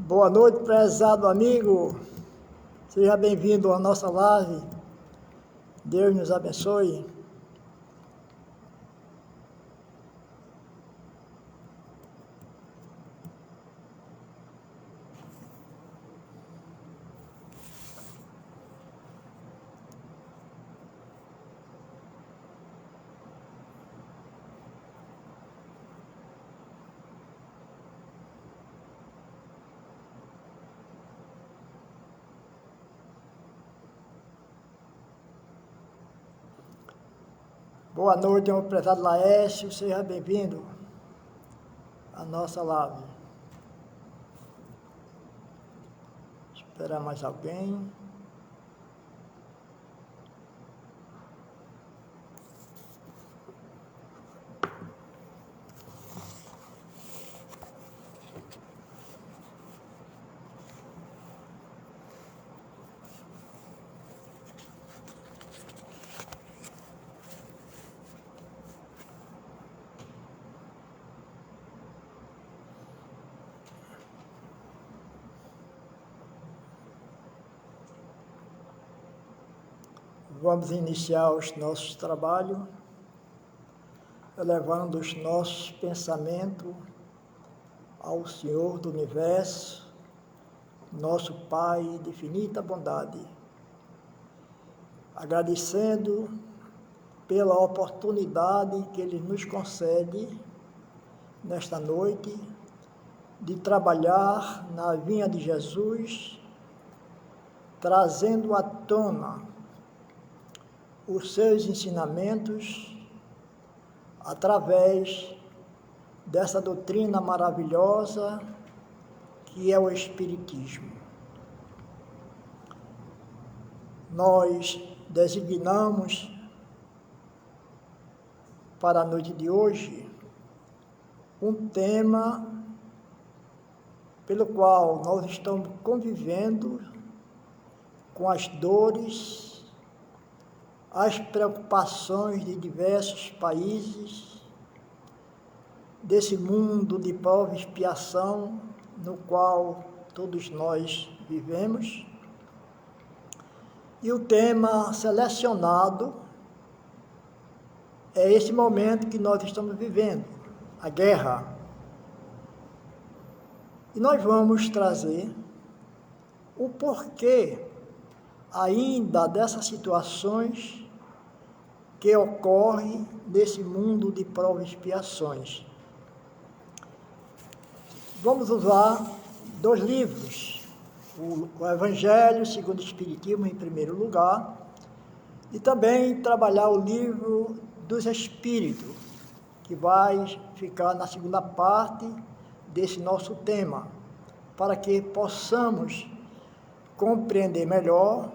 Boa noite, prezado amigo. Seja bem-vindo à nossa live. Deus nos abençoe. Boa noite, meu prezado Laércio. Seja bem-vindo à nossa live. Esperar mais alguém. Vamos iniciar os nossos trabalhos, elevando os nossos pensamentos ao Senhor do Universo, nosso Pai de infinita bondade, agradecendo pela oportunidade que Ele nos concede nesta noite de trabalhar na vinha de Jesus, trazendo à tona os seus ensinamentos através dessa doutrina maravilhosa que é o Espiritismo. Nós designamos para a noite de hoje um tema pelo qual nós estamos convivendo com as dores, as preocupações de diversos países, desse mundo de prova e expiação no qual todos nós vivemos. E o tema selecionado é esse momento que nós estamos vivendo, a guerra. E nós vamos trazer o porquê ainda dessas situações que ocorrem nesse mundo de provas e expiações. Vamos usar dois livros, o Evangelho segundo o Espiritismo em primeiro lugar, e também trabalhar o livro dos Espíritos, que vai ficar na segunda parte desse nosso tema, para que possamos compreender melhor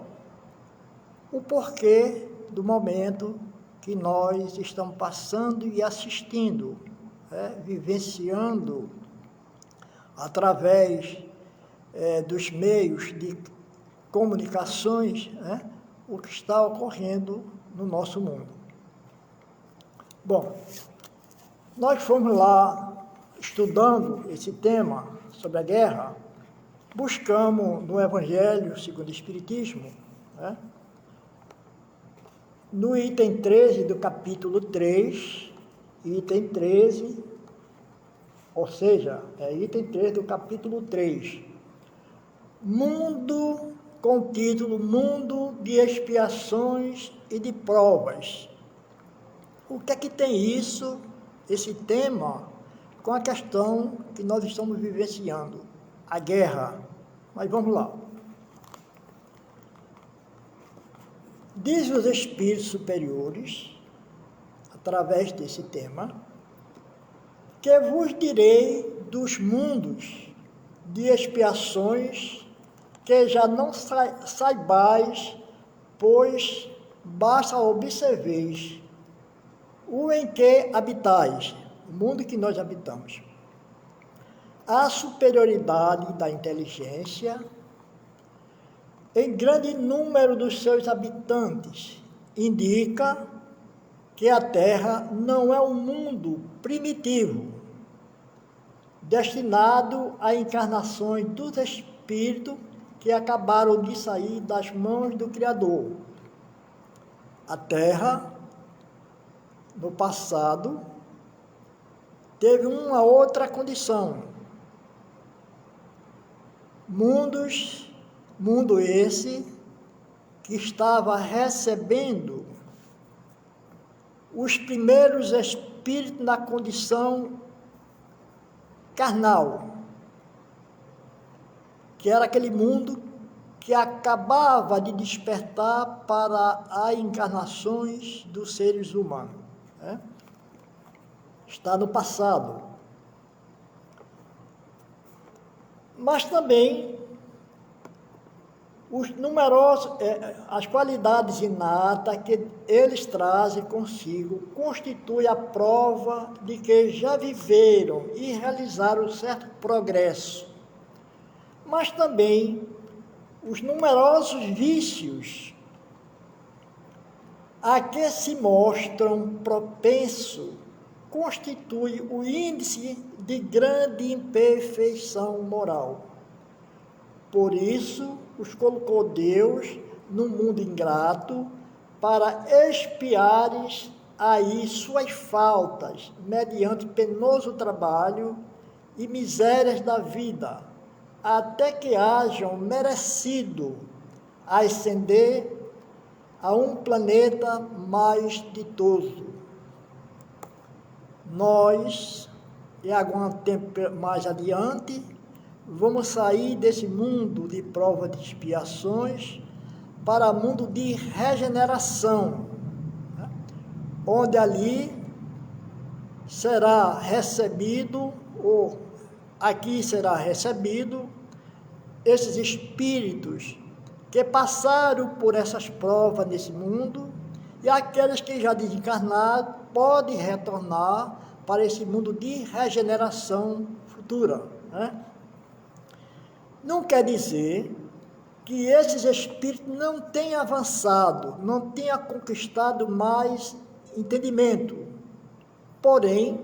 o porquê do momento que nós estamos passando e assistindo, vivenciando através dos meios de comunicações, o que está ocorrendo no nosso mundo. Bom, nós fomos lá estudando esse tema sobre a guerra, buscamos no Evangelho segundo o Espiritismo, no item 13 do capítulo 3, item 13, ou seja, item 13 do capítulo 3, mundo, com o título Mundo de Expiações e de Provas. O que é que tem isso, esse tema, com a questão que nós estamos vivenciando, a guerra? Mas vamos lá. Diz os espíritos superiores, através desse tema, que vos direi dos mundos de expiações que já não saibais, pois basta observeis o em que habitais, o mundo que nós habitamos. A superioridade da inteligência em grande número dos seus habitantes indica que a Terra não é um mundo primitivo, destinado a encarnações dos espíritos que acabaram de sair das mãos do Criador. A Terra, no passado, teve uma outra condição. Mundo esse que estava recebendo os primeiros espíritos na condição carnal, que era aquele mundo que acabava de despertar para as encarnações dos seres humanos. Né? Está no passado. Mas também as qualidades inatas que eles trazem consigo constituem a prova de que já viveram e realizaram certo progresso. Mas também os numerosos vícios a que se mostram propensos constituem o índice de grande imperfeição moral. Por isso, os colocou Deus no mundo ingrato para expiares aí suas faltas, mediante penoso trabalho e misérias da vida, até que hajam merecido ascender a um planeta mais ditoso. Nós, e algum tempo mais adiante, vamos sair desse mundo de prova de expiações para o mundo de regeneração, né? Onde ali será recebido, ou aqui será recebido, esses espíritos que passaram por essas provas nesse mundo, e aqueles que já desencarnaram podem retornar para esse mundo de regeneração futura, né? Não quer dizer que esses espíritos não tenham avançado, não tenham conquistado mais entendimento. Porém,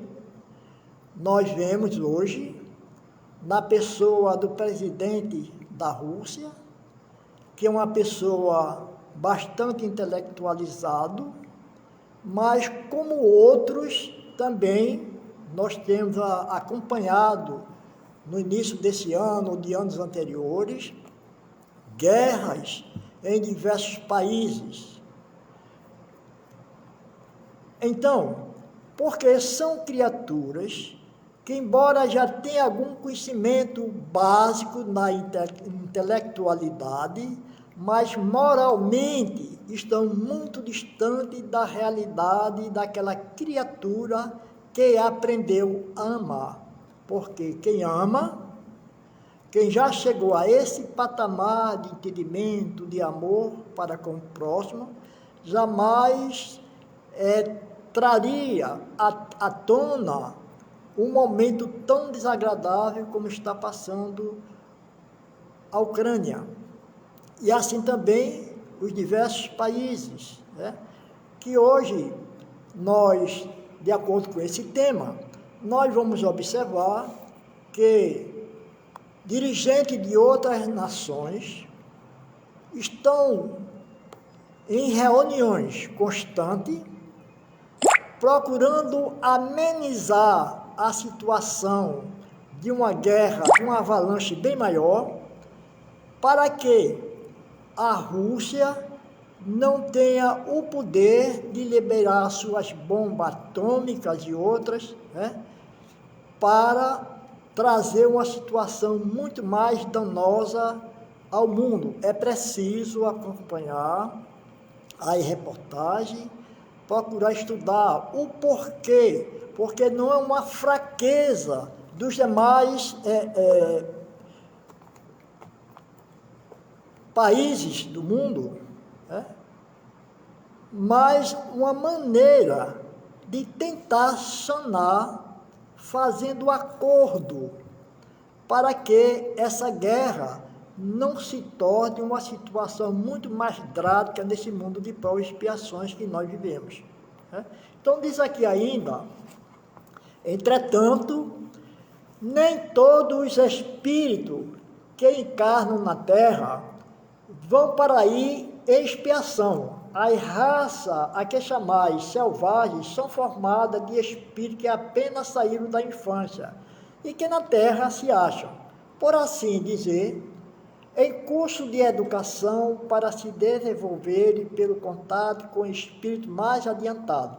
nós vemos hoje, na pessoa do presidente da Rússia, que é uma pessoa bastante intelectualizado, mas como outros também nós temos acompanhado no início desse ano ou de anos anteriores, guerras em diversos países. Então, porque são criaturas que, embora já tenham algum conhecimento básico na intelectualidade, mas moralmente estão muito distantes da realidade daquela criatura que aprendeu a amar. Porque quem ama, quem já chegou a esse patamar de entendimento, de amor para com o próximo, jamais traria à tona um momento tão desagradável como está passando a Ucrânia. E assim também os diversos países, né? Que hoje nós, de acordo com esse tema, nós vamos observar que dirigentes de outras nações estão em reuniões constantes, procurando amenizar a situação de uma guerra, de uma avalanche bem maior, para que a Rússia não tenha o poder de liberar suas bombas atômicas e outras, né, para trazer uma situação muito mais danosa ao mundo. É preciso acompanhar a reportagem, procurar estudar o porquê, porque não é uma fraqueza dos demais países do mundo, né? Mas uma maneira de tentar sanar, fazendo acordo para que essa guerra não se torne uma situação muito mais drástica nesse mundo de provas e expiações que nós vivemos, né? Então diz aqui ainda, entretanto, Nem todos os espíritos que encarnam na Terra vão para aí em expiação. As raças a que chamais selvagens são formadas de espíritos que apenas saíram da infância e que na Terra se acham, por assim dizer, em curso de educação para se desenvolverem pelo contato com espírito mais adiantado.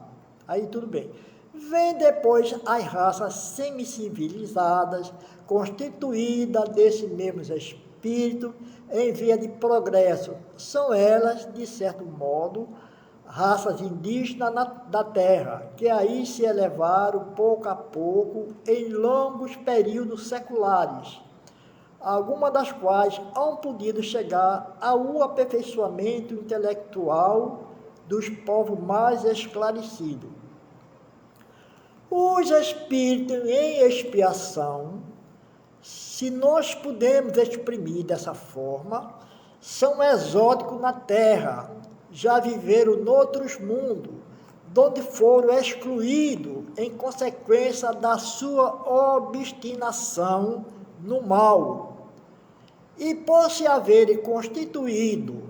Aí tudo bem. Vem depois as raças semicivilizadas, constituídas desses mesmos espíritos em via de progresso. São elas, de certo modo, raças indígenas da terra, que aí se elevaram pouco a pouco em longos períodos seculares, algumas das quais hão podido chegar ao aperfeiçoamento intelectual dos povos mais esclarecidos. Os espíritos em expiação, se nós podemos exprimir dessa forma, são exóticos na Terra, já viveram noutros mundos, onde foram excluídos em consequência da sua obstinação no mal. E por se haverem constituído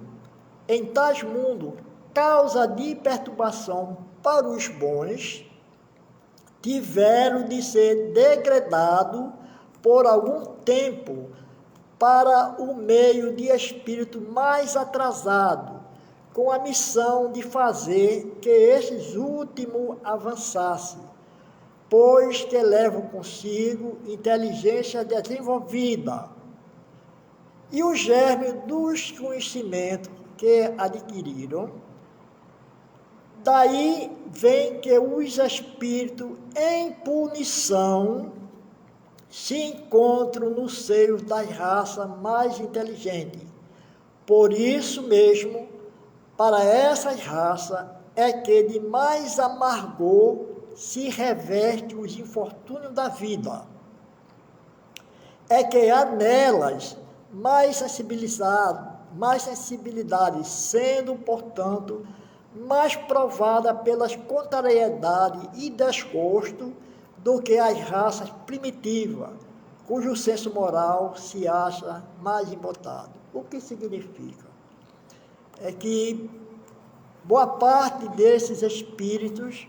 em tais mundos causa de perturbação para os bons, tiveram de ser degradados por algum tempo para o meio de espírito mais atrasado, com a missão de fazer que esses últimos avançassem, pois que levam consigo inteligência desenvolvida e o germe dos conhecimentos que adquiriram. Daí vem que os espíritos em punição se encontram no seio das raças mais inteligentes. Por isso mesmo, para essas raças é que de mais amargor se reveste os infortúnios da vida. É que há nelas mais sensibilidade, sendo, portanto, mais provada pelas contrariedades e desgosto do que as raças primitivas, cujo senso moral se acha mais embotado. O que significa? É que boa parte desses espíritos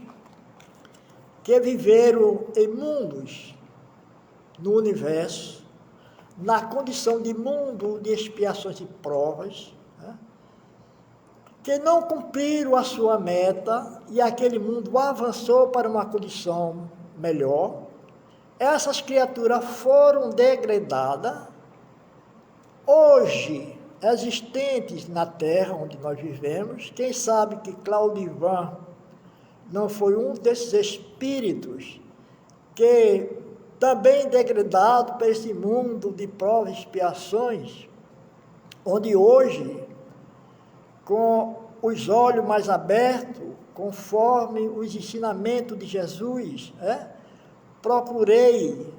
que viveram em mundos no universo, na condição de mundo de expiações e provas, que não cumpriram a sua meta e aquele mundo avançou para uma condição melhor, essas criaturas foram degradadas, hoje existentes na Terra onde nós vivemos. Quem sabe que Claudivan não foi um desses espíritos que também degradado para esse mundo de provas e expiações, onde hoje, com os olhos mais abertos, conforme os ensinamentos de Jesus, procurei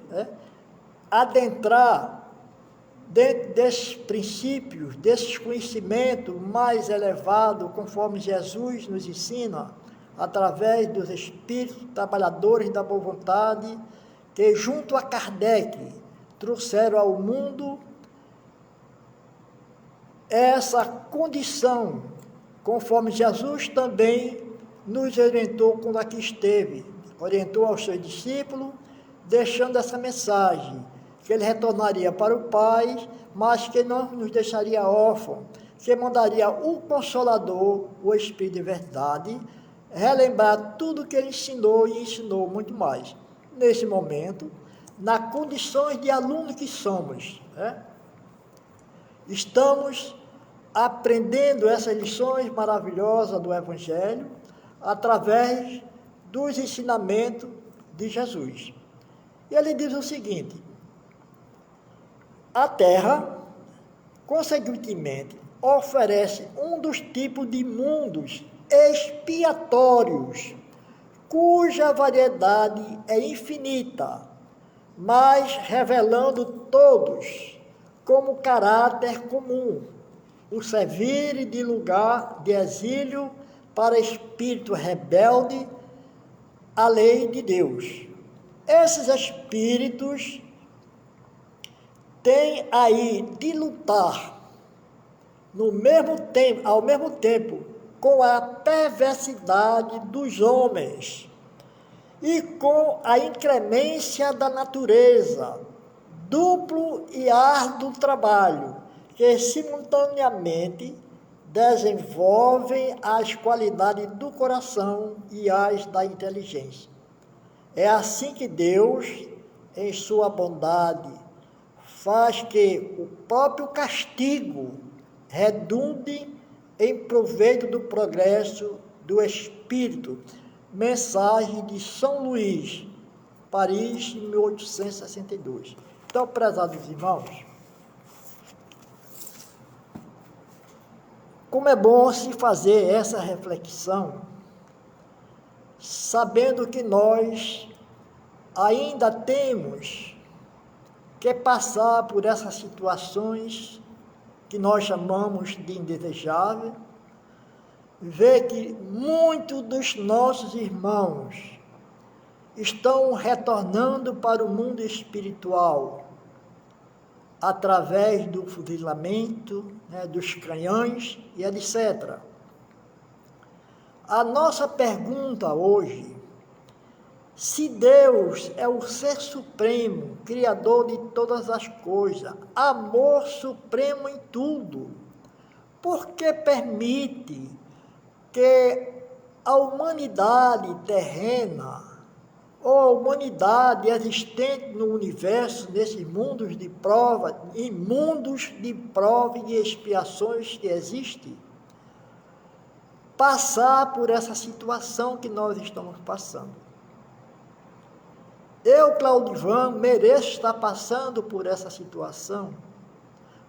adentrar dentro desses princípios, desses conhecimentos mais elevados, conforme Jesus nos ensina, através dos espíritos trabalhadores da boa vontade, que junto a Kardec trouxeram ao mundo essa condição, conforme Jesus também nos orientou quando aqui esteve, orientou aos seus discípulos, deixando essa mensagem, que ele retornaria para o Pai, mas que não nos deixaria órfãos, que mandaria o Consolador, o Espírito de Verdade, relembrar tudo que ele ensinou e ensinou muito mais. Nesse momento, nas condições de aluno que somos, estamos aprendendo essas lições maravilhosas do Evangelho através dos ensinamentos de Jesus. E ele diz o seguinte: a Terra, consequentemente, oferece um dos tipos de mundos expiatórios, cuja variedade é infinita, mas revelando todos como caráter comum o servir de lugar de exílio para espírito rebelde à lei de Deus. Esses espíritos tem aí de lutar ao mesmo tempo com a perversidade dos homens e com a inclemência da natureza, duplo e árduo trabalho, que simultaneamente desenvolvem as qualidades do coração e as da inteligência. É assim que Deus, em sua bondade, faz que o próprio castigo redunde em proveito do progresso do espírito. Mensagem de São Luís, Paris, 1862. Então, prezados irmãos, como é bom se fazer essa reflexão, sabendo que nós ainda temos que passar por essas situações que nós chamamos de indesejável, ver que muitos dos nossos irmãos estão retornando para o mundo espiritual através do fuzilamento, dos canhões e etc. A nossa pergunta hoje, se Deus é o Ser Supremo, Criador de todas as coisas, amor supremo em tudo, por que permite que a humanidade terrena, ou a humanidade existente no universo, nesses mundos de prova, em mundos de prova e de expiações que existem, passar por essa situação que nós estamos passando? Eu, Claudivan, mereço estar passando por essa situação.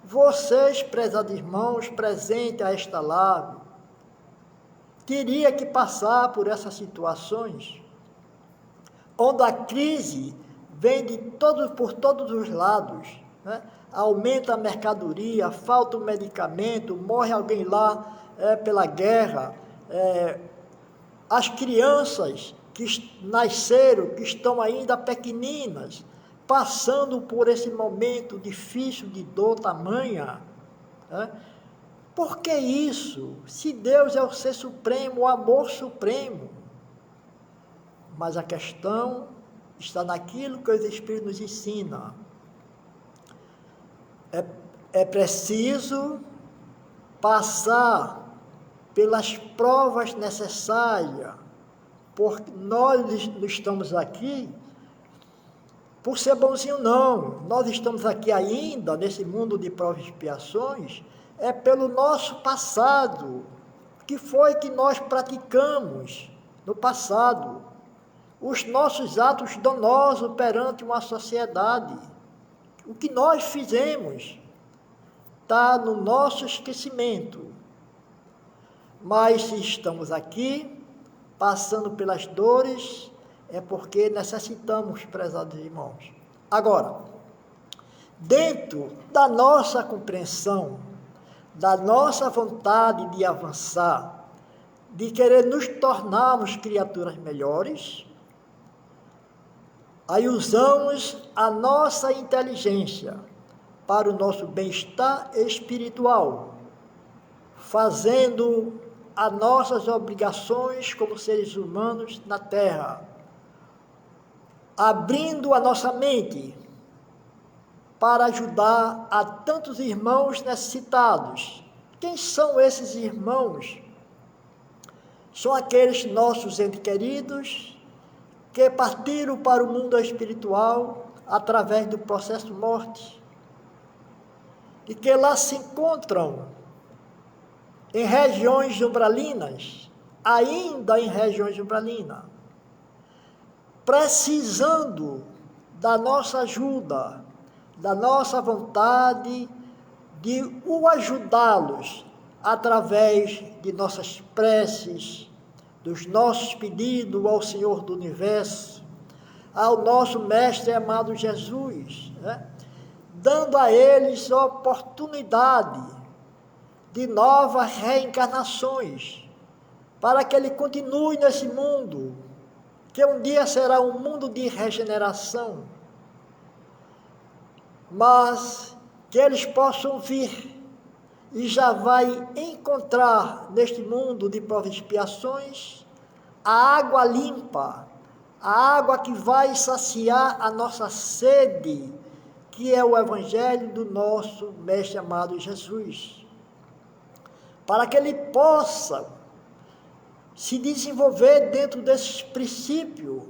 Vocês, prezados irmãos, presentes a esta live, teria que passar por essas situações, onde a crise vem por todos os lados, aumenta a mercadoria, falta o medicamento, morre alguém lá pela guerra, as crianças que nasceram, que estão ainda pequeninas, passando por esse momento difícil de dor tamanha. Por que isso? Se Deus é o Ser Supremo, o amor supremo. Mas a questão está naquilo que os Espíritos nos ensinam. É preciso passar pelas provas necessárias, porque nós não estamos aqui por ser bonzinho, não. Nós estamos aqui ainda, nesse mundo de provas e expiações, pelo nosso passado. O que foi que nós praticamos no passado? Os nossos atos danosos perante uma sociedade. O que nós fizemos está no nosso esquecimento. Mas se estamos aqui, passando pelas dores, é porque necessitamos, prezados irmãos. Agora, dentro da nossa compreensão, da nossa vontade de avançar, de querer nos tornarmos criaturas melhores, aí usamos a nossa inteligência para o nosso bem-estar espiritual, fazendo as nossas obrigações como seres humanos na Terra, abrindo a nossa mente para ajudar a tantos irmãos necessitados. Quem são esses irmãos? São aqueles nossos entes queridos que partiram para o mundo espiritual através do processo de morte e que lá se encontram em regiões umbralinas, ainda em regiões umbralinas, precisando da nossa ajuda, da nossa vontade de o ajudá-los através de nossas preces, dos nossos pedidos ao Senhor do Universo, ao nosso Mestre amado Jesus, dando a eles a oportunidade de novas reencarnações, para que ele continue nesse mundo, que um dia será um mundo de regeneração. mas que eles possam vir e já vai encontrar neste mundo de provas e expiações a água limpa, a água que vai saciar a nossa sede, que é o Evangelho do nosso Mestre amado Jesus, para que ele possa se desenvolver dentro desses princípios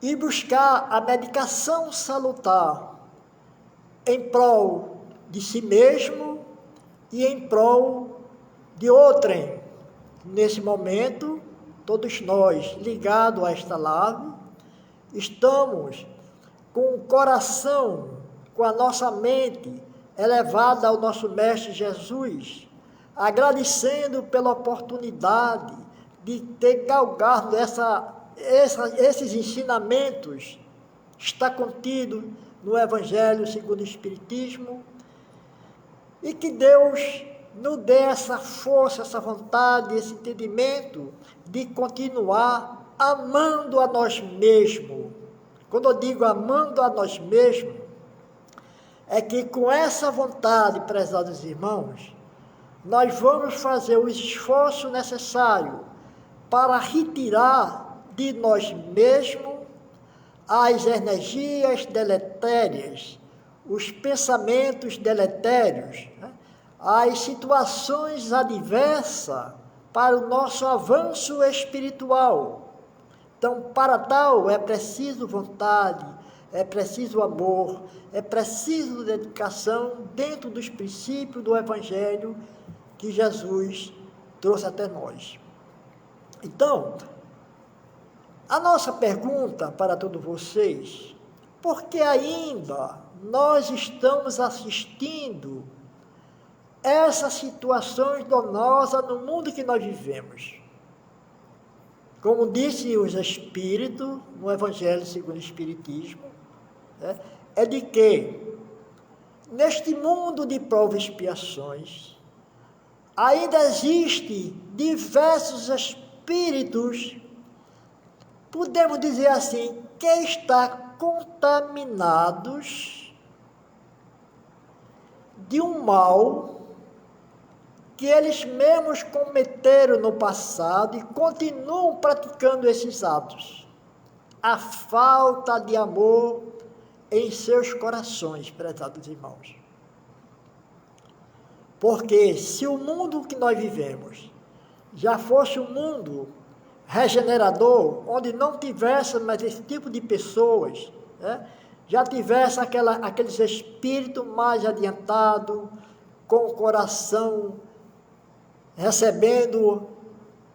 e buscar a medicação salutar em prol de si mesmo e em prol de outrem. Nesse momento, todos nós, ligados a esta live, estamos com o coração, com a nossa mente elevada ao nosso Mestre Jesus, agradecendo pela oportunidade de ter galgado esses ensinamentos, está contido no Evangelho segundo o Espiritismo, e que Deus nos dê essa força, essa vontade, esse entendimento de continuar amando a nós mesmos. Quando eu digo amando a nós mesmos, é que com essa vontade, prezados irmãos, nós vamos fazer o esforço necessário para retirar de nós mesmos as energias deletérias, os pensamentos deletérios, né? As situações adversas para o nosso avanço espiritual. Então, para tal, é preciso vontade, é preciso amor, é preciso dedicação dentro dos princípios do Evangelho que Jesus trouxe até nós. Então, a nossa pergunta para todos vocês, por que ainda nós estamos assistindo essas situações danosas no mundo que nós vivemos? Como disse os Espíritos, no Evangelho segundo o Espiritismo, é de que, neste mundo de provas e expiações, ainda existem diversos espíritos, podemos dizer assim, que estão contaminados de um mal que eles mesmos cometeram no passado e continuam praticando esses atos. A falta de amor em seus corações, prezados irmãos. Porque se o mundo que nós vivemos já fosse um mundo regenerador, onde não tivesse mais esse tipo de pessoas, né? Já tivesse aqueles espíritos mais adiantados, com o coração recebendo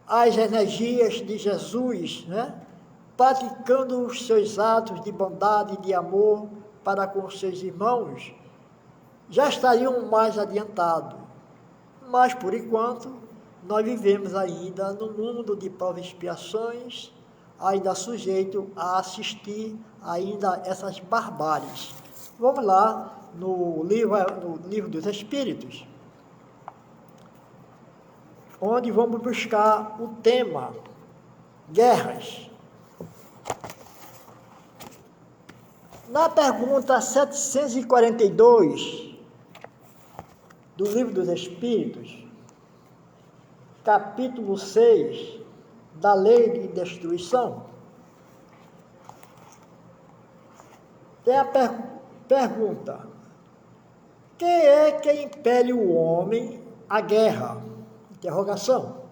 as energias de Jesus, né? Praticando os seus atos de bondade e de amor para com os seus irmãos, já estariam mais adiantados. Mas, por enquanto, nós vivemos ainda no mundo de provas e expiações, ainda sujeito a assistir ainda essas barbáries. Vamos lá no livro dos Espíritos, onde vamos buscar o tema guerras. Na pergunta 742 do livro dos Espíritos, capítulo 6, da lei de destruição, tem a pergunta: quem é que impele o homem à guerra? Interrogação.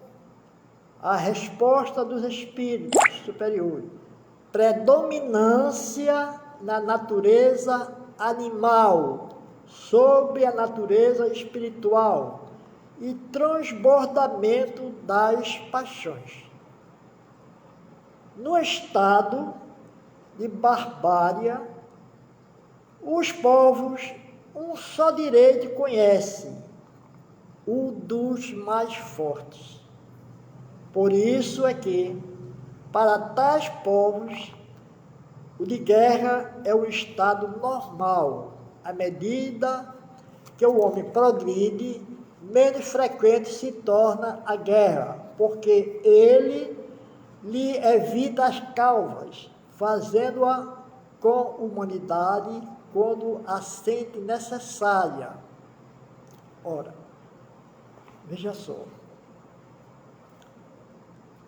A resposta dos espíritos superiores: predominância na natureza animal sobre a natureza espiritual e transbordamento das paixões. No estado de barbárie, os povos um só direito conhecem, o dos mais fortes. Por isso é que, para tais povos, o de guerra é o estado normal. À medida que o homem progride, menos frequente se torna a guerra, porque ele lhe evita as causas, fazendo-a com humanidade, quando a sente necessária. Ora, veja só,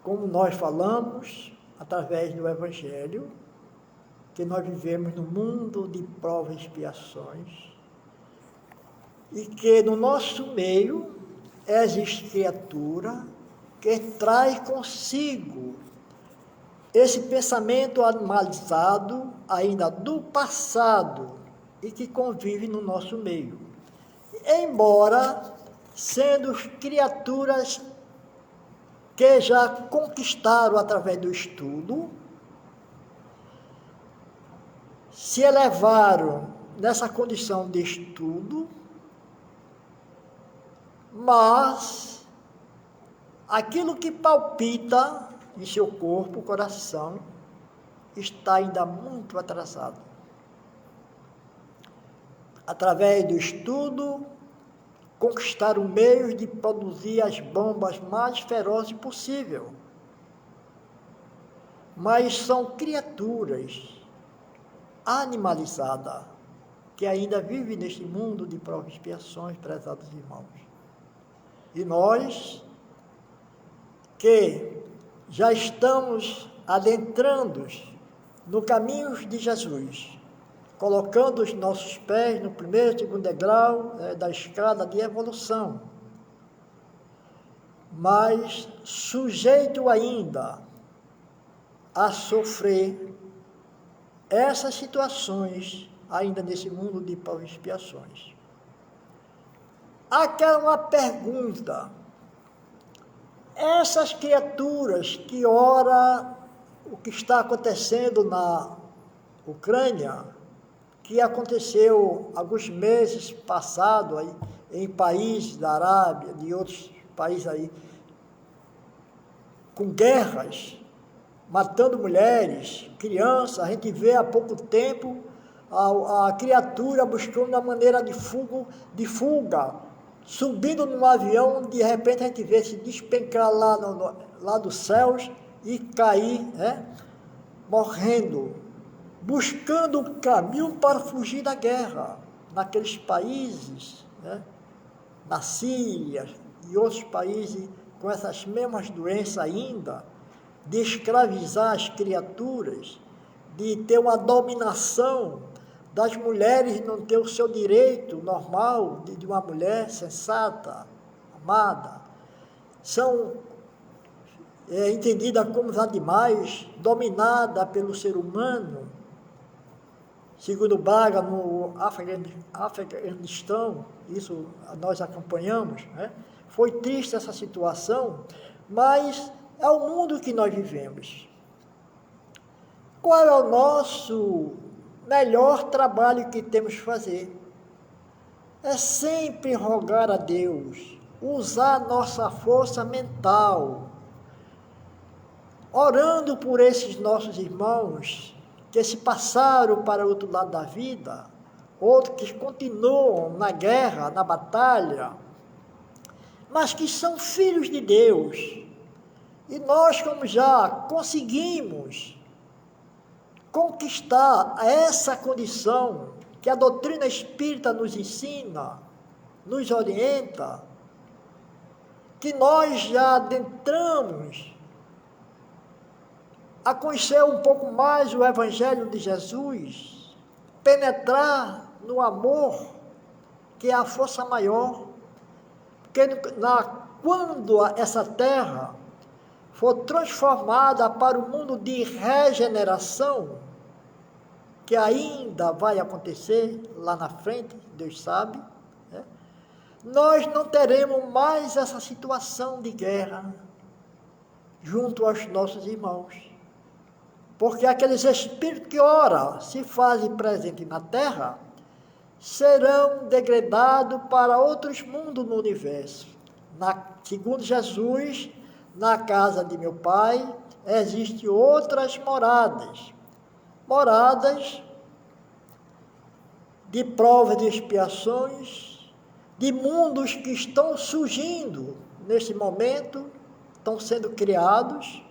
como nós falamos, através do Evangelho, que nós vivemos num mundo de provas e expiações, e que no nosso meio existe criatura que traz consigo esse pensamento animalizado ainda do passado e que convive no nosso meio. Embora sendo criaturas que já conquistaram através do estudo, se elevaram nessa condição de estudo, mas aquilo que palpita em seu corpo, coração, está ainda muito atrasado. Através do estudo, conquistaram meios de produzir as bombas mais ferozes possível. Mas são criaturas animalizadas que ainda vivem neste mundo de provas e expiações, prezados irmãos. E nós, que já estamos adentrando no caminho de Jesus, colocando os nossos pés no primeiro e segundo degrau da escada de evolução, mas sujeito ainda a sofrer essas situações ainda nesse mundo de provas e expiações. Aqui é uma pergunta. Essas criaturas que ora o que está acontecendo na Ucrânia, que aconteceu alguns meses passados aí, em países da Arábia, de outros países aí, com guerras, matando mulheres, crianças, a gente vê há pouco tempo a criatura buscando uma maneira de fuga, subindo num avião, de repente a gente vê se despencar lá dos céus e cair, morrendo, buscando um caminho para fugir da guerra, naqueles países, na Síria e outros países com essas mesmas doenças ainda, de escravizar as criaturas, de ter uma dominação das mulheres, não ter o seu direito normal de uma mulher sensata, amada. São entendidas como os animais, dominadas pelo ser humano. Segundo Braga, no Afeganistão, isso nós acompanhamos, foi triste essa situação, mas é o mundo que nós vivemos. Qual é o nosso melhor trabalho que temos que fazer? É sempre rogar a Deus, usar nossa força mental, orando por esses nossos irmãos que se passaram para o outro lado da vida, outros que continuam na guerra, na batalha, mas que são filhos de Deus. E nós, como já conseguimos conquistar essa condição que a doutrina espírita nos ensina, nos orienta, que nós já adentramos a conhecer um pouco mais o Evangelho de Jesus, penetrar no amor, que é a força maior, porque quando essa terra for transformada para o mundo de regeneração, que ainda vai acontecer lá na frente, Deus sabe, nós não teremos mais essa situação de guerra junto aos nossos irmãos. Porque aqueles espíritos que ora se fazem presentes na terra, serão degradados para outros mundos no universo. Segundo Jesus, na casa de meu Pai, existem outras moradas. Moradas de provas e expiações, de mundos que estão surgindo neste momento, estão sendo criados,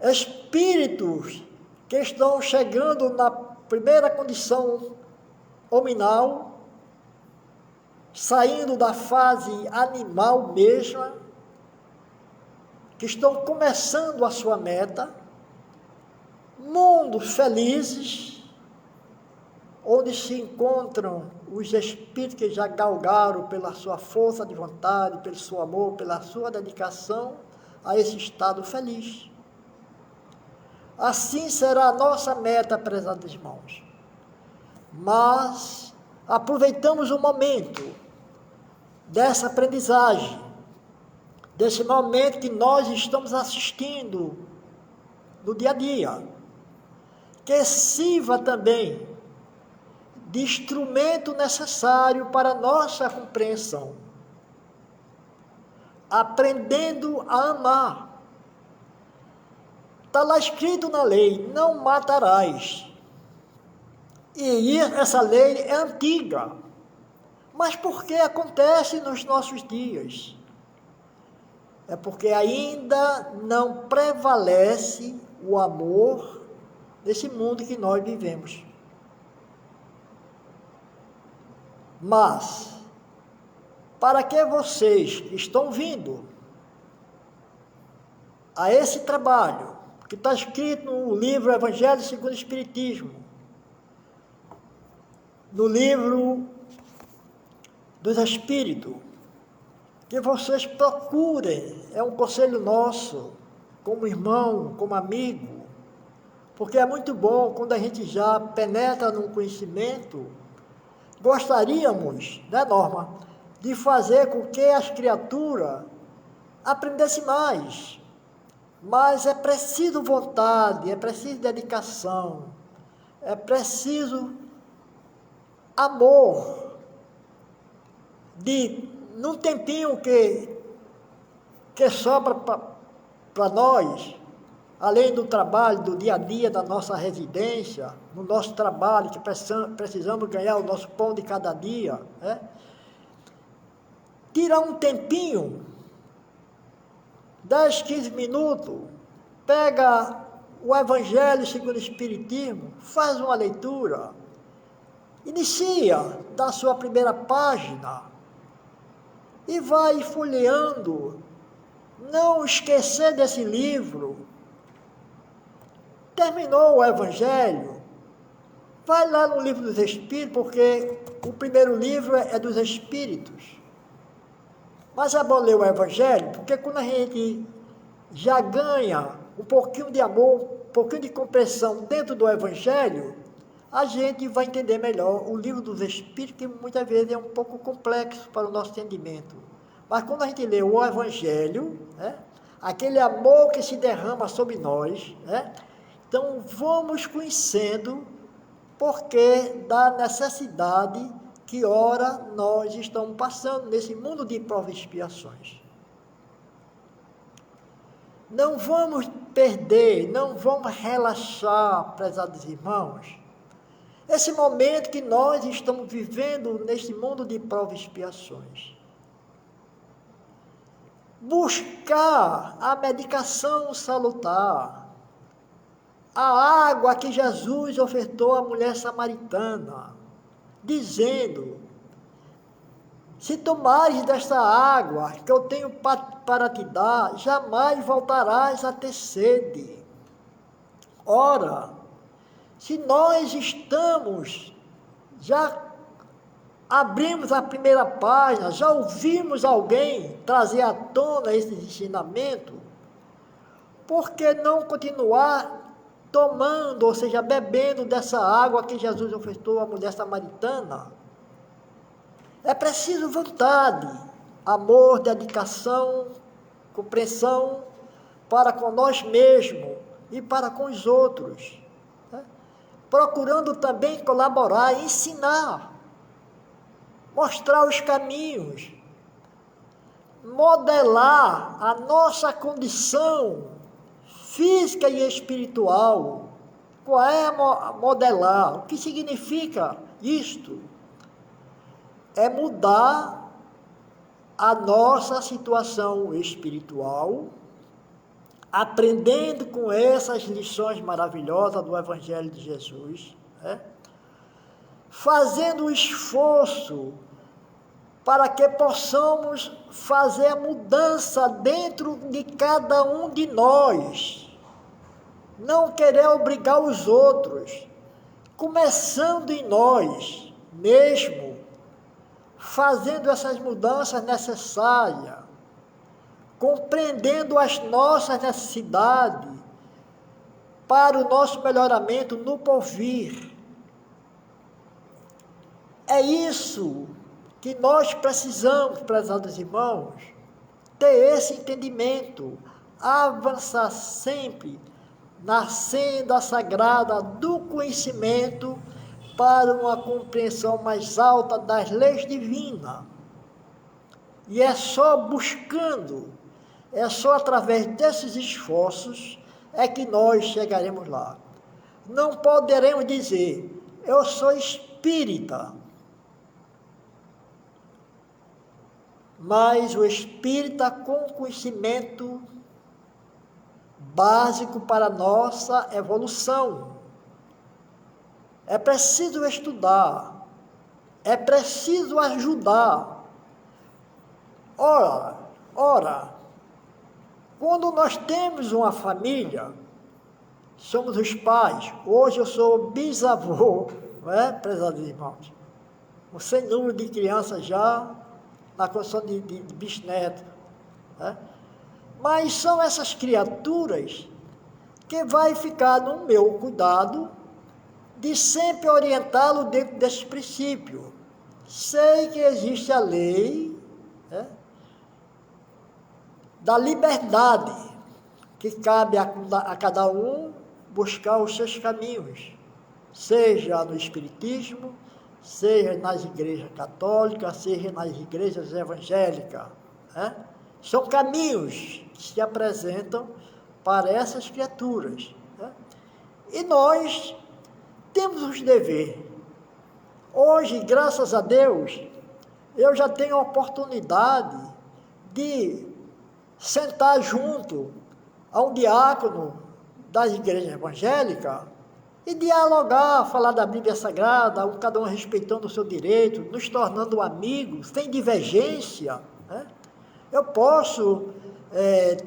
espíritos que estão chegando na primeira condição hominal, saindo da fase animal mesma, que estão começando a sua meta, mundos felizes, onde se encontram os espíritos que já galgaram pela sua força de vontade, pelo seu amor, pela sua dedicação a esse estado feliz. Assim será a nossa meta, prezados irmãos. Mas aproveitamos o momento dessa aprendizagem, desse momento que nós estamos assistindo no dia a dia, que sirva também de instrumento necessário para a nossa compreensão, aprendendo a amar. Está lá escrito na lei, não matarás. E essa lei é antiga. Mas por que acontece nos nossos dias? É porque ainda não prevalece o amor nesse mundo que nós vivemos. Mas, para que vocês que estão vindo a esse trabalho, que está escrito no livro Evangelho segundo o Espiritismo, no livro dos Espíritos, que vocês procurem, é um conselho nosso, como irmão, como amigo, porque é muito bom quando a gente já penetra num conhecimento. Gostaríamos, né, Norma, de fazer com que as criaturas aprendessem mais. Mas é preciso vontade, é preciso dedicação, é preciso amor. Num tempinho que sobra para nós, além do trabalho, do dia a dia da nossa residência, no nosso trabalho, que precisamos ganhar o nosso pão de cada dia, né? Tira um tempinho, 10, 15 minutos, pega o Evangelho segundo o Espiritismo, faz uma leitura, inicia da sua primeira página e vai folheando, não esquecer desse livro. Terminou o Evangelho, vai lá no livro dos Espíritos, porque o primeiro livro é dos Espíritos. Mas é bom ler o Evangelho, porque quando a gente já ganha um pouquinho de amor, um pouquinho de compreensão dentro do Evangelho, a gente vai entender melhor o livro dos Espíritos, que muitas vezes é um pouco complexo para o nosso entendimento. Mas quando a gente lê o Evangelho, né, aquele amor que se derrama sobre nós, né, então vamos conhecendo porque da necessidade que ora nós estamos passando nesse mundo de provas e expiações. Não vamos perder, não vamos relaxar, prezados irmãos, esse momento que nós estamos vivendo neste mundo de provas e expiações. Buscar a medicação salutar, a água que Jesus ofertou à mulher samaritana, dizendo: se tomares desta água que eu tenho para te dar, jamais voltarás a ter sede. Ora, se nós já abrimos a primeira página, já ouvimos alguém trazer à tona esse ensinamento, por que não continuar tomando, ou seja, bebendo dessa água que Jesus ofertou à mulher samaritana? É preciso vontade, amor, dedicação, compreensão para com nós mesmos e para com os outros, né? Procurando também colaborar, ensinar, mostrar os caminhos, modelar a nossa condição física e espiritual. Qual é modelar? O que significa isto? É mudar a nossa situação espiritual, aprendendo com essas lições maravilhosas do Evangelho de Jesus, né? Fazendo o esforço para que possamos fazer a mudança dentro de cada um de nós. Não querer obrigar os outros, começando em nós mesmo, fazendo essas mudanças necessárias, compreendendo as nossas necessidades para o nosso melhoramento no porvir. É isso que nós precisamos, prezados irmãos, ter esse entendimento, avançar sempre na senda sagrada do conhecimento para uma compreensão mais alta das leis divinas. E é só buscando, é só através desses esforços é que nós chegaremos lá. Não poderemos dizer, eu sou espírita, mas o espírita com conhecimento básico para a nossa evolução. É preciso estudar, é preciso ajudar. Ora, quando nós temos uma família, somos os pais, hoje eu sou bisavô, não é, prezados irmãos? Um sem número de crianças já na condição de bisneto, né? Mas são essas criaturas que vai ficar no meu cuidado de sempre orientá-lo dentro desse princípio. Sei que existe a lei, né, da liberdade, que cabe a cada um buscar os seus caminhos, seja no espiritismo, seja nas igrejas católicas, seja nas igrejas evangélicas, né? São caminhos que se apresentam para essas criaturas, né? E nós temos os deveres. Hoje, graças a Deus, eu já tenho a oportunidade de sentar junto a um diácono das igrejas evangélicas e dialogar, falar da Bíblia Sagrada, cada um respeitando o seu direito, nos tornando amigos, sem divergência, né? Eu posso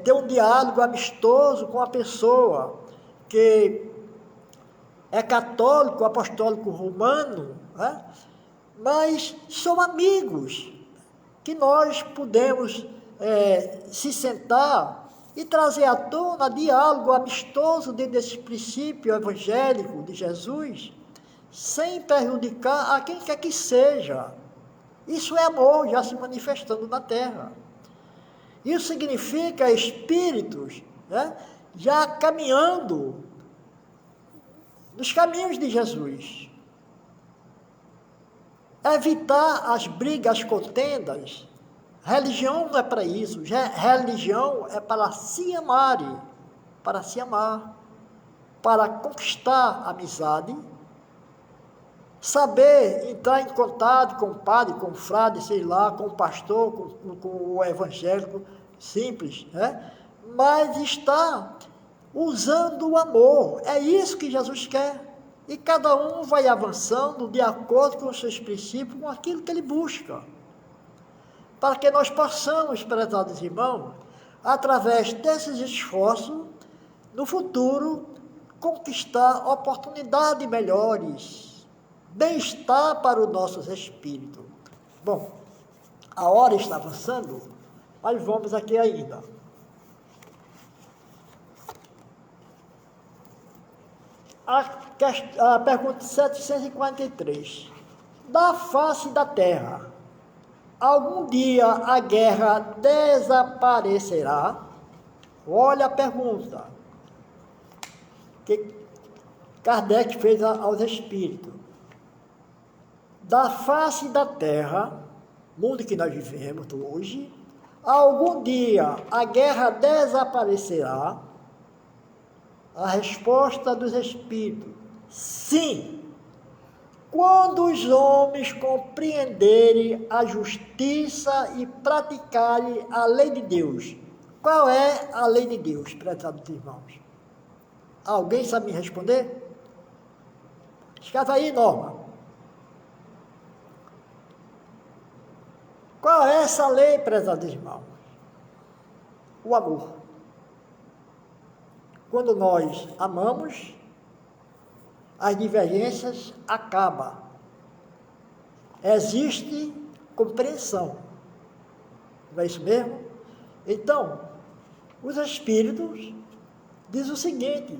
ter um diálogo amistoso com a pessoa que é católico, apostólico romano, né? Mas são amigos que nós podemos se sentar e trazer à tona diálogo amistoso dentro desse princípio evangélico de Jesus, sem prejudicar a quem quer que seja. Isso é amor já se manifestando na terra. Isso significa espíritos, né, já caminhando nos caminhos de Jesus. Evitar as brigas, as contendas. Religião não é para isso. Religião é para se amarem, para se amar, para conquistar a amizade, saber entrar em contato com o padre, com o frade, sei lá, com o pastor, com o evangélico simples, né? Mas está usando o amor. É isso que Jesus quer. E cada um vai avançando de acordo com os seus princípios, com aquilo que ele busca. Para que nós possamos, prezados irmãos, através desses esforços, no futuro, conquistar oportunidades melhores, bem-estar para os nossos espíritos. Bom, a hora está avançando, mas vamos aqui ainda. A pergunta 743. Da face da terra, algum dia a guerra desaparecerá? Olha a pergunta que Kardec fez aos espíritos. Da face da terra, mundo que nós vivemos hoje, algum dia a guerra desaparecerá? A resposta dos espíritos: sim, quando os homens compreenderem a justiça e praticarem a lei de Deus. Qual é a lei de Deus, prezados irmãos? Alguém sabe me responder? Escreve aí, Norma. Qual é essa lei, prezados irmãos? O amor. Quando nós amamos, as divergências acabam. Existe compreensão. Não é isso mesmo? Então, os Espíritos dizem o seguinte: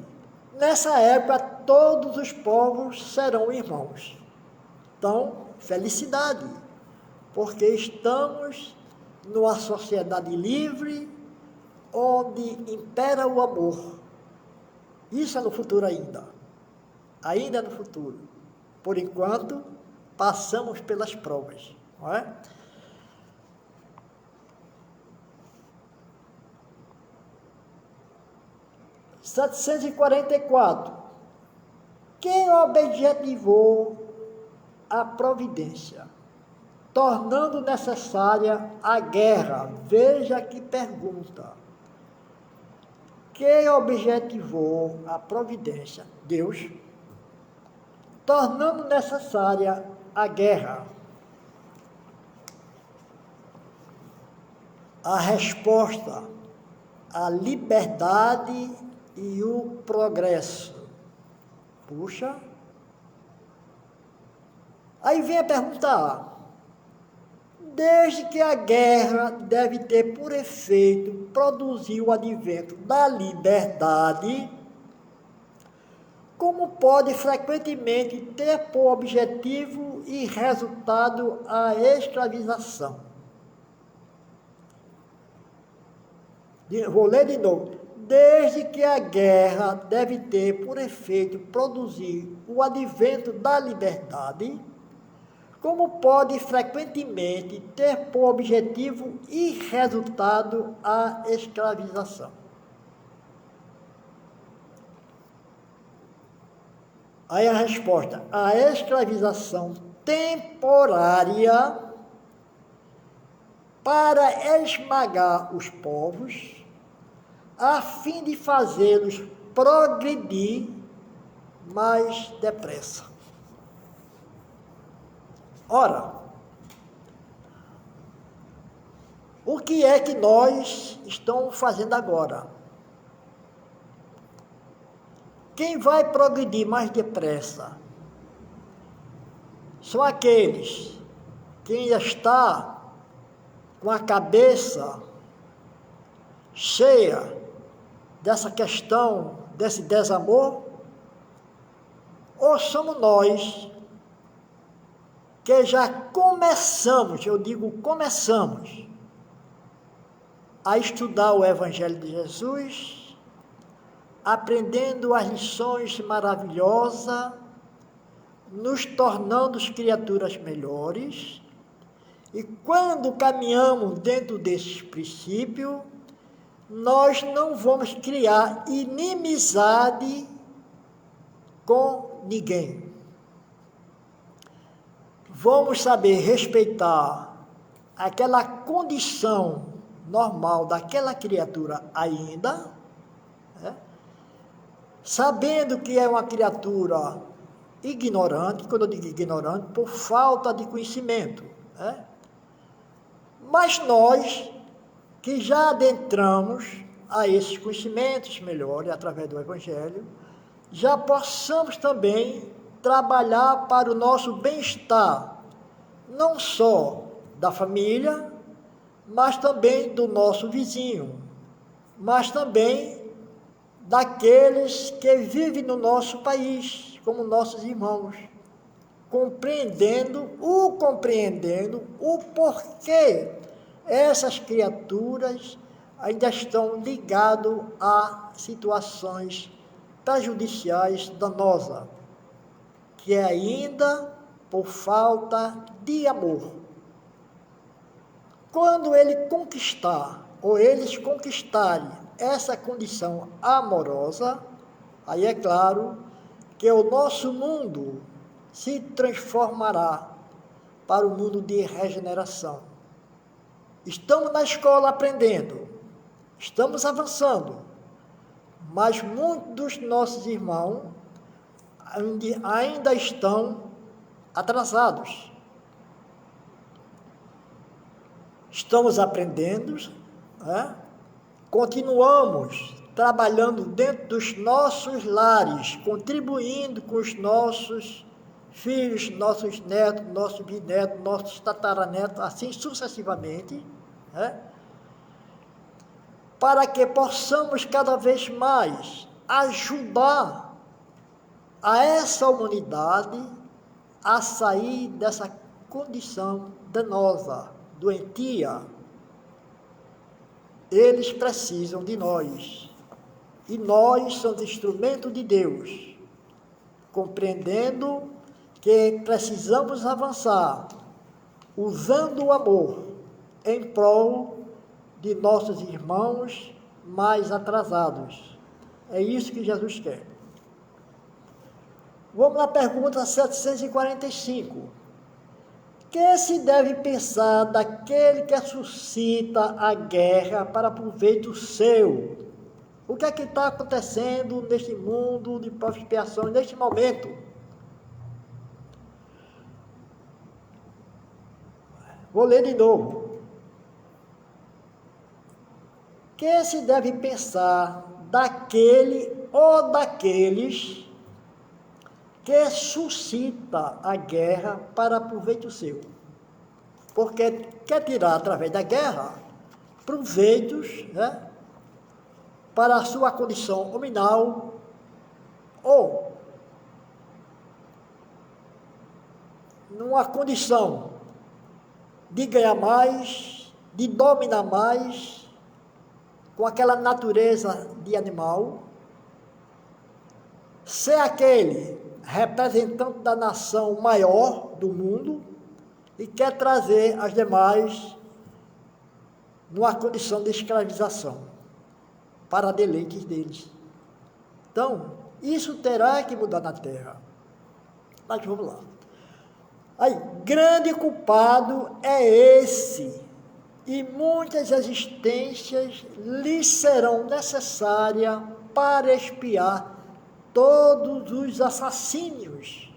nessa época todos os povos serão irmãos. Então, felicidade, porque estamos numa sociedade livre, onde impera o amor. Isso é no futuro ainda. Ainda é no futuro. Por enquanto, passamos pelas provas, não é? (744) Quem objetivou a providência, tornando necessária a guerra? Veja que pergunta. Quem objetivou a providência? Deus. Tornando necessária a guerra. A resposta: a liberdade e o progresso. Puxa. Aí vem a perguntar: desde que a guerra deve ter por efeito produzir o advento da liberdade, como pode frequentemente ter por objetivo e resultado a escravização? Vou ler de novo. Desde que a guerra deve ter por efeito produzir o advento da liberdade, como pode frequentemente ter por objetivo e resultado a escravização? Aí a resposta: a escravização temporária para esmagar os povos, a fim de fazê-los progredir mais depressa. Ora, o que é que nós estamos fazendo agora? Quem vai progredir mais depressa são aqueles que ainda está com a cabeça cheia dessa questão, desse desamor, ou somos nós que já começamos, eu digo começamos, a estudar o Evangelho de Jesus, aprendendo as lições maravilhosas, nos tornando criaturas melhores, e quando caminhamos dentro desses princípios, nós não vamos criar inimizade com ninguém. Vamos saber respeitar aquela condição normal daquela criatura ainda, né? Sabendo que é uma criatura ignorante, quando eu digo ignorante, por falta de conhecimento, né? Mas nós, que já adentramos a esses conhecimentos melhores através do Evangelho, já possamos também trabalhar para o nosso bem-estar, não só da família, mas também do nosso vizinho, mas também daqueles que vivem no nosso país, como nossos irmãos, compreendendo o porquê essas criaturas ainda estão ligadas a situações prejudiciais danosas, que é ainda por falta de amor. Quando ele conquistar, ou eles conquistarem essa condição amorosa, aí é claro que o nosso mundo se transformará para o mundo de regeneração. Estamos na escola aprendendo, estamos avançando, mas muitos dos nossos irmãos ainda estão atrasados. Estamos aprendendo, né? Continuamos trabalhando dentro dos nossos lares, contribuindo com os nossos filhos, nossos netos, nossos bisnetos, nossos tataranetos, assim sucessivamente, né? Para que possamos cada vez mais ajudar a essa humanidade a sair dessa condição danosa, doentia. Eles precisam de nós, e nós somos instrumento de Deus, compreendendo que precisamos avançar, usando o amor em prol de nossos irmãos mais atrasados. É isso que Jesus quer. Vamos na pergunta 745. Que se deve pensar daquele que suscita a guerra para proveito seu? O que é que está acontecendo neste mundo de prova e expiação, neste momento? Vou ler de novo. Que se deve pensar daquele ou daqueles que suscita a guerra para proveito seu. Porque quer tirar, através da guerra, proveitos, né, para a sua condição nominal, ou numa condição de ganhar mais, de dominar mais, com aquela natureza de animal, ser aquele representante da nação maior do mundo e quer trazer as demais numa condição de escravização para deleites deles. Então, isso terá que mudar na terra. Mas vamos lá. Aí, grande culpado é esse, e muitas existências lhe serão necessárias para expiar todos os assassínios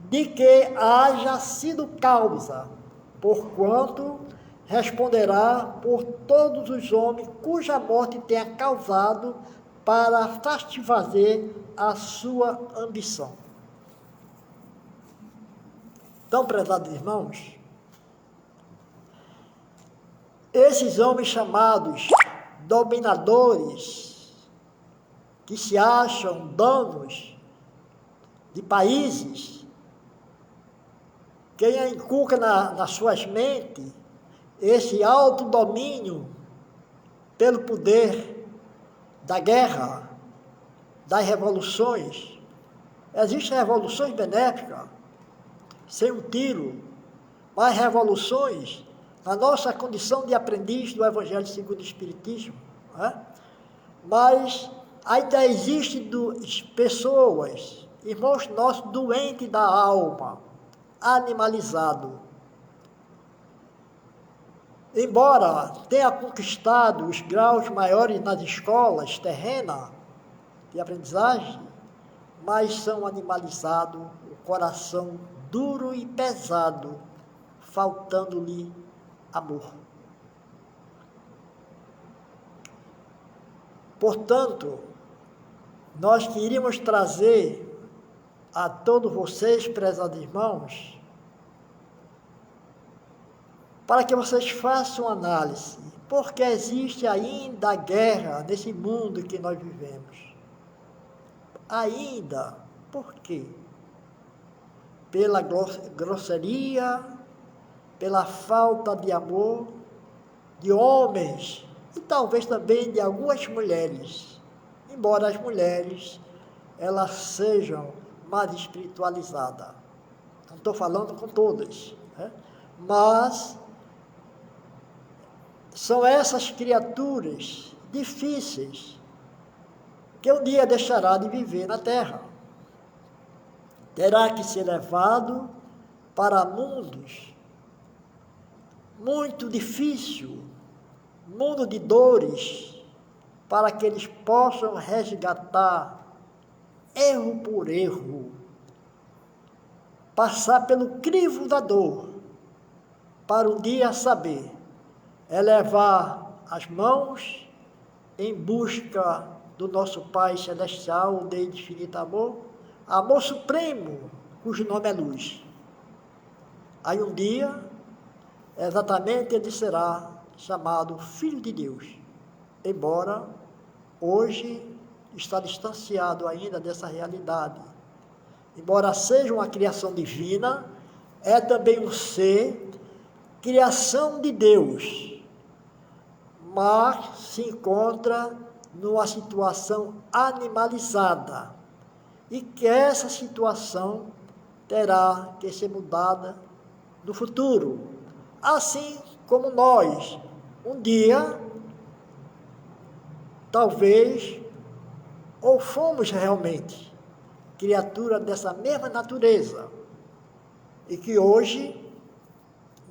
de que haja sido causa, porquanto responderá por todos os homens cuja morte tenha causado para satisfazer a sua ambição. Então, prezados irmãos, esses homens chamados dominadores, que se acham donos de países, quem inculca nas suas mentes esse autodomínio pelo poder da guerra, das revoluções. Existem revoluções benéficas, sem um tiro, mas revoluções na nossa condição de aprendiz do Evangelho segundo o Espiritismo, né? Mas ainda existem pessoas, irmãos nossos, doentes da alma, animalizados. Embora tenha conquistado os graus maiores nas escolas terrenas de aprendizagem, mas são animalizados, o coração duro e pesado, faltando-lhe amor. Portanto, nós queríamos trazer a todos vocês, prezados irmãos, para que vocês façam análise, porque existe ainda a guerra nesse mundo que nós vivemos. Ainda, por quê? Pela grosseria, pela falta de amor de homens e talvez também de algumas mulheres, embora as mulheres elas sejam mais espiritualizadas. Não estou falando com todas, né? Mas são essas criaturas difíceis que um dia deixará de viver na terra. Terá que ser levado para mundos muito difíceis, mundo de dores, para que eles possam resgatar erro por erro, passar pelo crivo da dor, para um dia saber, elevar as mãos em busca do nosso Pai Celestial, o Deus de infinito amor, amor supremo, cujo nome é luz. Aí um dia, exatamente, ele será chamado Filho de Deus, embora hoje está distanciado ainda dessa realidade. Embora seja uma criação divina, é também um ser, criação de Deus, mas se encontra numa situação animalizada e que essa situação terá que ser mudada no futuro. Assim como nós, um dia, talvez, ou fomos realmente criatura dessa mesma natureza, e que hoje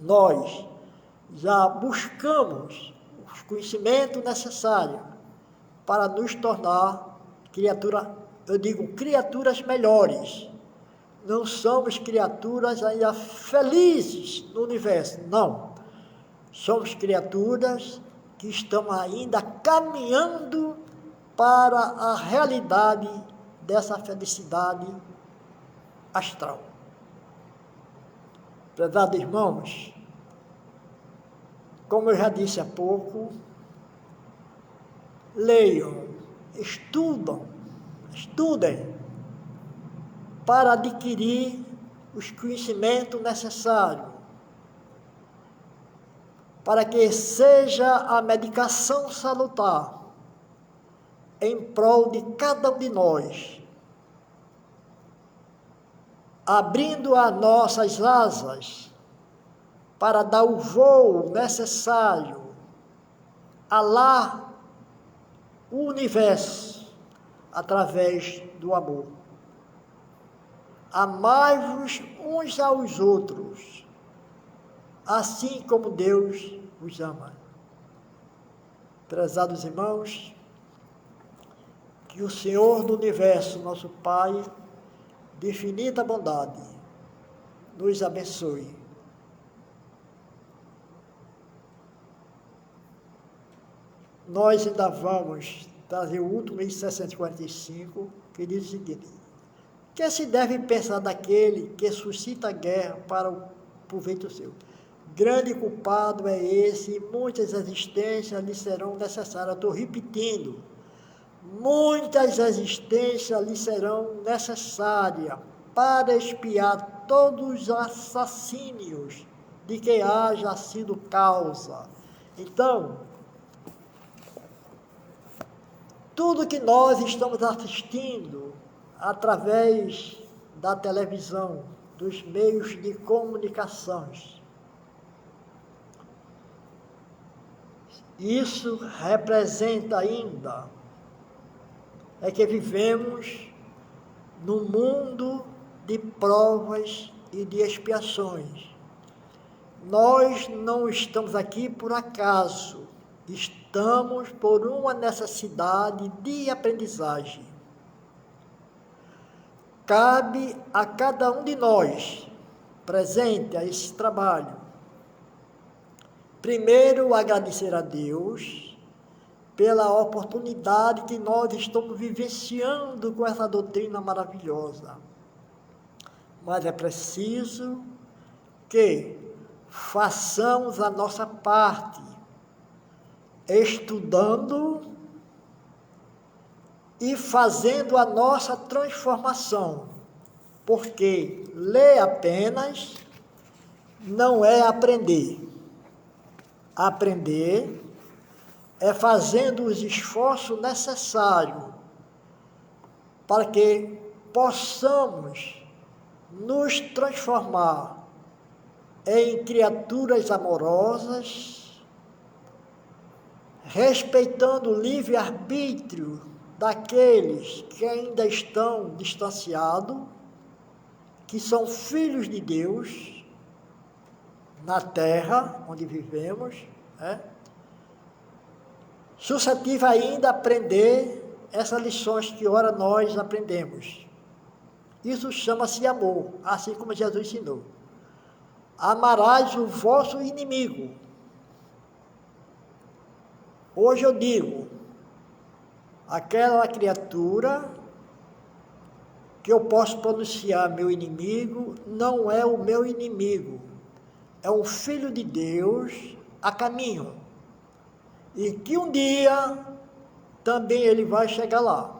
nós já buscamos os conhecimentos necessários para nos tornar criaturas melhores. Não somos criaturas ainda felizes no universo, não. Somos criaturas que estão ainda caminhando para a realidade dessa felicidade astral. Prezados irmãos, como eu já disse há pouco, leiam, estudem para adquirir os conhecimentos necessários, para que seja a medicação salutar em prol de cada um de nós, abrindo as nossas asas para dar o voo necessário a lá o universo através do amor. Amai-vos uns aos outros, assim como Deus os ama. Prezados irmãos, que o Senhor do Universo, nosso Pai, de infinita bondade, nos abençoe. Nós ainda vamos trazer o último 1645, que diz o seguinte: que se deve pensar daquele que suscita guerra para o proveito seu? Grande culpado é esse, e muitas existências lhe serão necessárias. Estou repetindo, muitas existências lhe serão necessárias para expiar todos os assassínios de que haja sido causa. Então, tudo que nós estamos assistindo através da televisão, dos meios de comunicações, isso representa ainda que vivemos num mundo de provas e de expiações. Nós não estamos aqui por acaso, estamos por uma necessidade de aprendizagem. Cabe a cada um de nós, presente a esse trabalho, primeiro agradecer a Deus pela oportunidade que nós estamos vivenciando com essa doutrina maravilhosa. Mas é preciso que façamos a nossa parte, estudando e fazendo a nossa transformação, porque ler apenas não é aprender. Aprender é fazendo os esforços necessários para que possamos nos transformar em criaturas amorosas, respeitando o livre-arbítrio daqueles que ainda estão distanciados, que são filhos de Deus, na terra onde vivemos, suscetível ainda a aprender essas lições que ora nós aprendemos. Isso chama-se amor, assim como Jesus ensinou. Amarás o vosso inimigo. Hoje eu digo, aquela criatura que eu posso pronunciar meu inimigo, não é o meu inimigo, é um filho de Deus a caminho. E que um dia também ele vai chegar lá.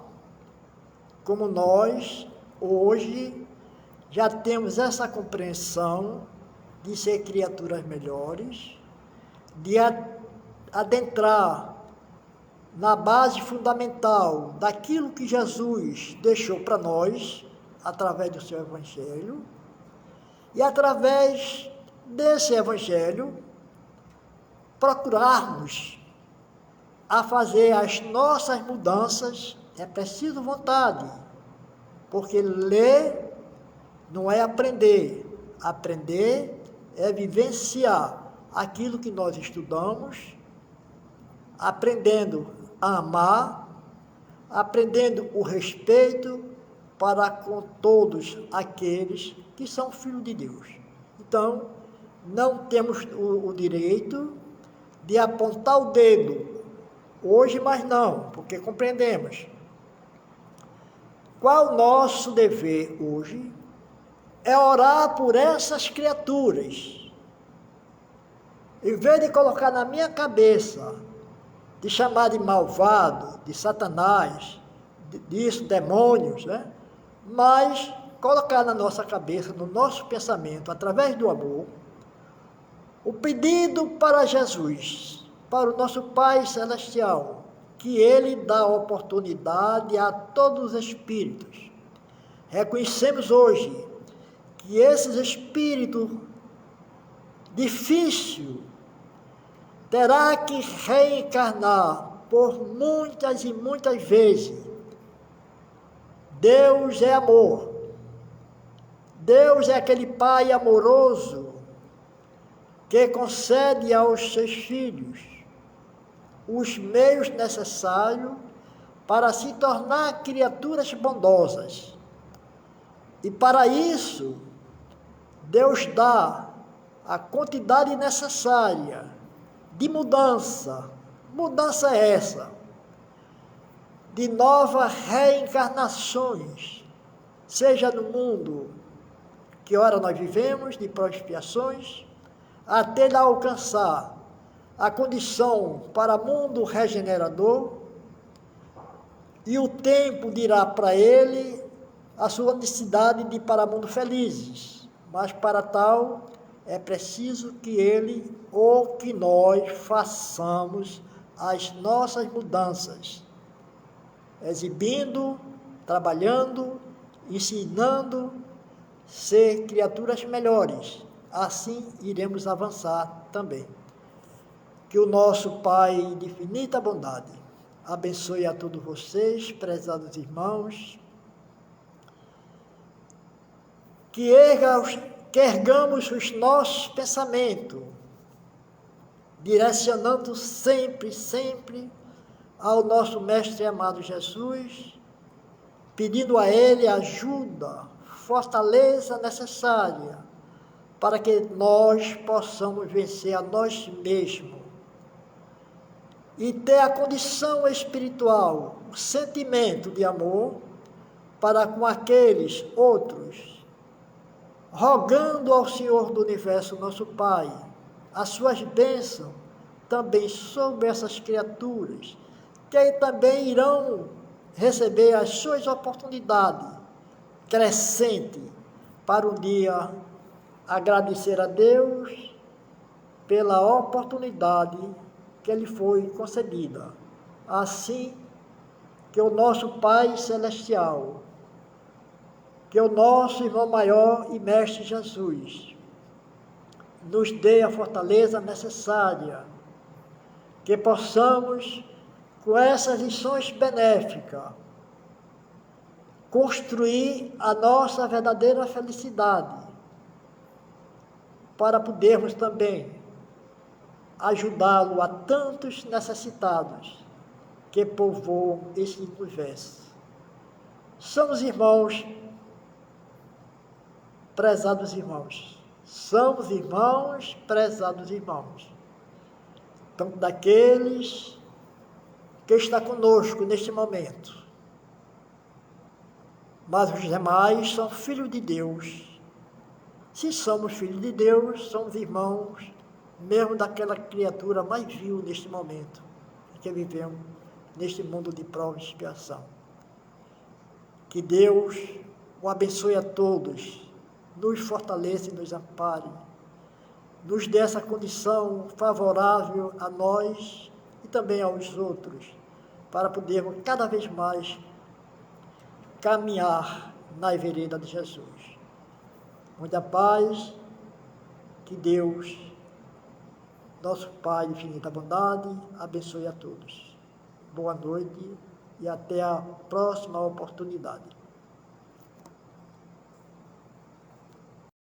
Como nós, hoje, já temos essa compreensão de ser criaturas melhores, de adentrar na base fundamental daquilo que Jesus deixou para nós, através do seu Evangelho, e através desse Evangelho, procurarmos a fazer as nossas mudanças. É preciso vontade, porque ler não é aprender, aprender é vivenciar aquilo que nós estudamos, aprendendo a amar, aprendendo o respeito para com todos aqueles que são filhos de Deus. Então, não temos o direito de apontar o dedo, hoje mais não, porque compreendemos. Qual o nosso dever hoje? É orar por essas criaturas. Em vez de colocar na minha cabeça, de chamar de malvado, de Satanás, disso, demônios, né? Mas colocar na nossa cabeça, no nosso pensamento, através do amor, o pedido para Jesus, para o nosso Pai Celestial, que Ele dá oportunidade a todos os espíritos. Reconhecemos hoje que esses espíritos difíceis terá que reencarnar por muitas e muitas vezes. Deus é amor. Deus é aquele Pai amoroso que concede aos seus filhos os meios necessários para se tornar criaturas bondosas. E para isso, Deus dá a quantidade necessária de mudança. Mudança é essa, de novas reencarnações, seja no mundo que ora nós vivemos, de expiações, até ele alcançar a condição para mundo regenerador, e o tempo dirá para ele a sua necessidade de ir para mundo felizes, mas para tal é preciso que ele ou que nós façamos as nossas mudanças, exibindo, trabalhando, ensinando, ser criaturas melhores. Assim iremos avançar também. Que o nosso Pai de infinita bondade abençoe a todos vocês, prezados irmãos, que ergamos os nossos pensamentos, direcionando sempre, sempre ao nosso Mestre amado Jesus, pedindo a Ele ajuda, fortaleza necessária, para que nós possamos vencer a nós mesmos e ter a condição espiritual, o sentimento de amor para com aqueles outros, rogando ao Senhor do Universo, nosso Pai, as suas bênçãos também sobre essas criaturas, que também irão receber as suas oportunidades crescentes para um dia agradecer a Deus pela oportunidade que lhe foi concedida. Assim que o nosso Pai Celestial, que o nosso irmão maior e mestre Jesus nos dê a fortaleza necessária, que possamos, com essas lições benéficas, construir a nossa verdadeira felicidade, para podermos também ajudá-lo a tantos necessitados que povoam esse universo. São os irmãos, prezados irmãos. São os irmãos, prezados irmãos. Então, daqueles que está conosco neste momento. Mas os demais são filhos de Deus. Se somos filhos de Deus, somos irmãos, mesmo daquela criatura mais vil neste momento, em que vivemos neste mundo de prova e expiação. Que Deus o abençoe a todos, nos fortaleça e nos ampare, nos dê essa condição favorável a nós e também aos outros, para podermos cada vez mais caminhar na vereda de Jesus. Muita paz, que Deus, nosso Pai de infinita bondade, abençoe a todos. Boa noite e até a próxima oportunidade.